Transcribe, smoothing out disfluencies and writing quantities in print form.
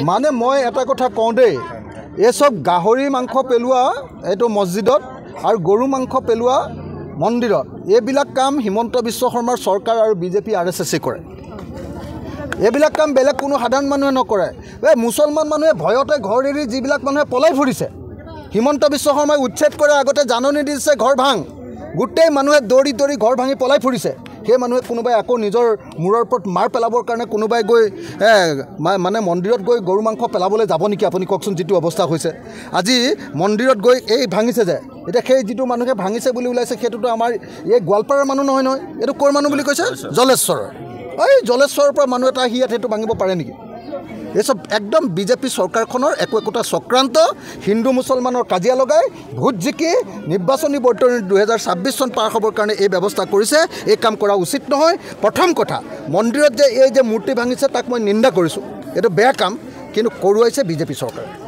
মানে মই এটা কথা কওঁ দেই, এই সব গাহৰি মাংস পেলোৱা এইটো মছজিদত আৰু গৰু মাংস পেলোৱা মন্দিৰত, এইবিলাক কাম হিমন্ত বিশ্ব শৰ্মাৰ চৰকাৰ আৰু বিজেপি RSS কৰে। এইবিলাক কাম বেলেগ কোনো সাধাৰণ মানুহে নকৰে। এই মুছলমান মানুহে ভয়তে ঘৰ এৰি যিবিলাক মানুহে পলাই ফুৰিছে, হিমন্ত বিশ্ব শৰ্মাই উচ্ছেদ কৰে আগতে জাননী দিছে ঘৰ ভাঙ, গোটেই মানুহে দৌৰি দৌৰি ঘৰ ভাঙি পলাই ফুৰিছে। সেই মানুহে কোনোবাই আকৌ নিজৰ মূৰৰ ওপৰত মাৰ পেলাবৰ কাৰণে কোনোবাই গৈ মানে মন্দিৰত গৈ গৰু মাংস পেলাবলৈ যাব নেকি? আপুনি কওকচোন। যিটো অৱস্থা হৈছে আজি মন্দিৰত গৈ এই ভাঙিছে যে, এতিয়া সেই যিটো মানুহে ভাঙিছে বুলি ওলাইছে সেইটোতো আমাৰ এই গোৱালপাৰাৰ মানুহ নহয় নহয়, এইটো ক'ৰ মানুহ বুলি কৈছে? জলেশ্বৰৰ। এই জলেশ্বৰৰ পৰা মানুহ এটা আহি ইয়াত সেইটো ভাঙিব পাৰে নেকি? এইসব একদম বিজেপি চৰকাৰখনৰ একোটা চক্ৰান্ত, হিন্দু মুছলমানৰ কাজিয়া লগাই ভোট জিকি নিৰ্বাচনী বৰ্তনী 2026 চন পাৰ হ'বৰ কাৰণে এই ব্যৱস্থা কৰিছে। এই কাম কৰা উচিত নহয়। প্ৰথম কথা, মন্দিৰত যে এই যে মূৰ্তি ভাঙিছে তাক মই নিন্দা কৰিছোঁ, এইটো বেয়া কাম, কিন্তু কৰোৱাইছে বিজেপি চৰকাৰে।